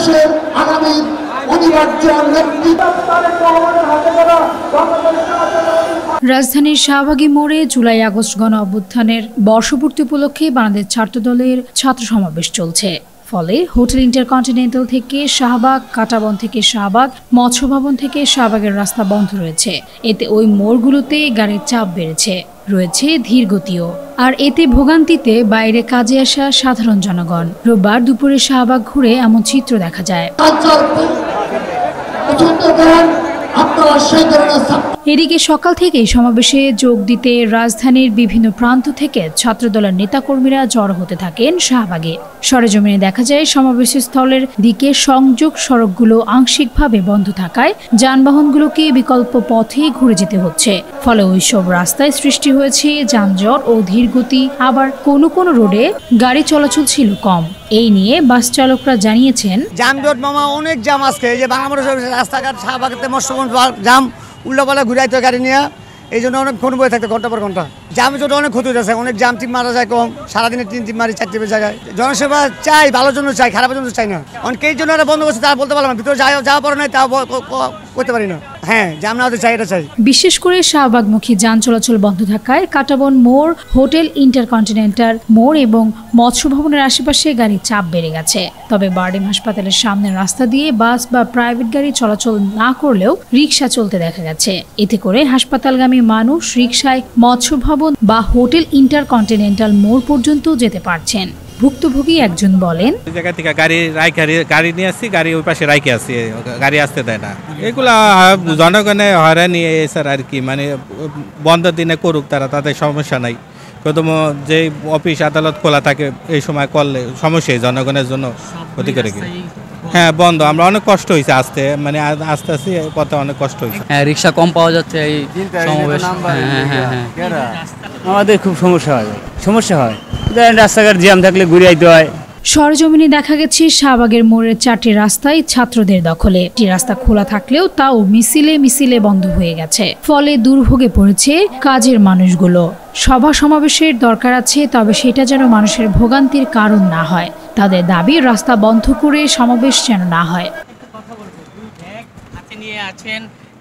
বাংলাদেশের আগামী অনিবার্য রাজধানীর শাহবাগী মোড়ে জুলাই আগস্ট গণ অভ্যুত্থানের বর্ষপূর্তি উপলক্ষে বাংলাদেশ ছাত্রদলের ছাত্র সমাবেশ চলছে। ফলে হোটেল ইন্টারকন্টিনেন্টাল থেকে শাহবাগ, কাঁটাবন থেকে শাহবাগ, মৎস্য ভবন থেকে শাহবাগের রাস্তা বন্ধ রয়েছে। এতে ওই মোড়গুলোতে গাড়ির চাপ বেড়েছে, রয়েছে ধীর গতিও। আর এতে ভোগান্তিতে বাইরে কাজে আসা সাধারণ জনগণ। রোববার দুপুরে শাহবাগ ঘুরে এমন চিত্র দেখা যায়। এদিকে সকাল থেকেই সমাবেশে যোগ দিতে রাজধানীর বিভিন্ন প্রান্ত থেকে ছাত্রদলের নেতাকর্মীরা জড়ো হতে থাকেন শাহবাগে। সরেজমিনে দেখা যায় সমাবেশ স্থলের দিকে সংযোগ সড়কগুলো আংশিকভাবে বন্ধ থাকায় যানবাহনগুলোকে বিকল্প পথে ঘুরে যেতে হচ্ছে। ফলে ওইসব রাস্তায় সৃষ্টি হয়েছে যানজট ও ধীরগতি। আবার কোনো কোনো রোডে গাড়ি চলাচল ছিল কম। এই নিয়ে বাস চালকরা জানিয়েছেন, যানজট মামা অনেক জাম আজকে। এই যে বাংলা রাস্তাঘাট শাহবাগেতে মৎস্যভবন জাম, উল্টাপাল্টা ঘুরাইতে গাড়ি নিয়ে, এই জন্য অনেকক্ষণ বয়ে থাকতে ঘন্টা পর ঘন্টা। জাম জন্য অনেক ক্ষতি হয়েছে, অনেক জাম টিপ মারা যায় কম, সারাদিনে 3 টিপ মারি 4 টিপের জায়গায়। জনসেবা চাই, ভালোর জন্য চাই, খারাপের জন্য চাই না। অনেকের জন্য এটা বন্ধ করছে, তারা বলতে পারলাম ভিতরে যাওয়া পড়ে নাই, তাও করতে পারি না। হ্যাঁ, জাম না হতে চাই, এটা চাই। বিশেষ করে শাহবাগমুখী যান চলাচল বন্ধ থাকায় কাঁটাবন মোড়, হোটেল ইন্টারকন্টিনেন্টাল মোড় এবং মৎস্য ভবনের আশেপাশে গাড়ির চাপ বেড়ে গেছে। তবে বারডেম হাসপাতালের সামনের রাস্তা দিয়ে বাস বা প্রাইভেট গাড়ি চলাচল না করলেও রিকশা চলতে দেখা গেছে। এতে করে হাসপাতালগামী মানুষ রিকশায় মৎস্য ভবন বা হোটেল ইন্টারকন্টিনেন্টাল মোড় পর্যন্ত যেতে পারছেন। ভুক্তভোগী একজন বলেন, জায়গা থেকে গাড়ি নিয়ে আসছি, গাড়ি ওই পাশে রাইকে আসছি, গাড়ি আসতে দেয় না। এগুলা জনগণে হয়রানি এসে আর কি, মানে বন্ধ দিনে করুক তারা, তাদের সমস্যা নাই। প্রথম যে অফিস আদালত খোলা থাকে এই সময় করলে সমস্যাই জনগণের জন্য ক্ষতি করে কি। হ্যাঁ, বন্ধ। আমরা অনেক কষ্ট হয়েছে আসতে, মানে আস্তে আস্তে পথে অনেক কষ্ট হয়েছে। হ্যাঁ, রিক্সা কম পাওয়া যাচ্ছে এই সমাবেশ। আমাদের খুব সমস্যা হয়, রাস্তাঘাট জ্যাম থাকলে ঘুরে আইতে হয়। সরজমিনে দেখা গেছে শাহবাগের মোড়ের 4টি রাস্তায় ছাত্রদের দখলে। একটি রাস্তা খোলা থাকলেও তাও মিছিলে বন্ধ হয়ে গেছে। ফলে দুর্ভোগে পড়েছে কাজের মানুষগুলো। সভা সমাবেশের দরকার আছে, তবে সেটা যেন মানুষের ভোগান্তির কারণ না হয়। তাদের দাবি রাস্তা বন্ধ করে সমাবেশ যেন না হয়।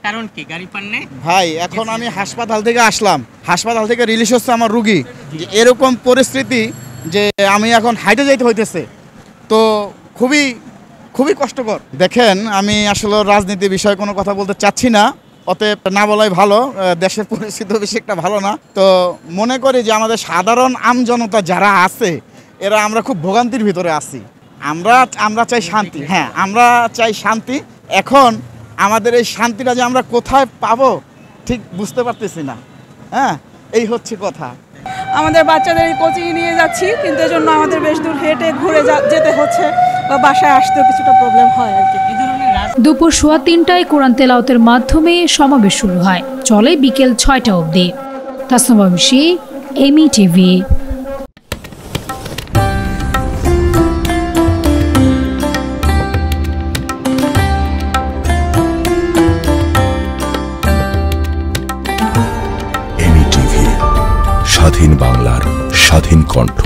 কারণ কি গাড়ি পাননে ভাই, এখন আমি হাসপাতাল থেকে আসলাম, হাসপাতাল থেকে রিলিজ হচ্ছে আমার রুগী। এরকম পরিস্থিতি যে আমি এখন হাইটে যাইতে হইতেছে, তো খুবই কষ্টকর। দেখেন, আমি আসলে রাজনীতি বিষয়ে কোনো কথা বলতে চাচ্ছি না, অতএব না বলাই ভালো। দেশের পরিস্থিতি বেশি একটা ভালো না। তো মনে করি যে আমাদের সাধারণ আমজনতা যারা আছে, এরা আমরা খুব ভোগান্তির ভিতরে আছি। আমরা চাই শান্তি। হ্যাঁ, আমরা চাই শান্তি। এখন আমাদের এই শান্তিটা যে আমরা কোথায় পাবো ঠিক বুঝতে পারতেছি না। হ্যাঁ, এই হচ্ছে কথা। আমাদের বাচ্চাদের কোচিংয়ে নিয়ে যাচ্ছি, কিন্তু এর জন্য আমাদের বেশ দূর হেঁটে ঘুরে যেতে হচ্ছে, বা বাসায় আসতেও কিছুটা প্রবলেম হয় আর কি। দুপুর 3:15টায় কোরআন তেলাওয়াতের মাধ্যমে সমাবেশ শুরু হয়, চলে বিকেল 6টা অবধি। তাসনুবা মিশি, এমি টিভি। স্বাধীন বাংলার স্বাধীন কণ্ঠ।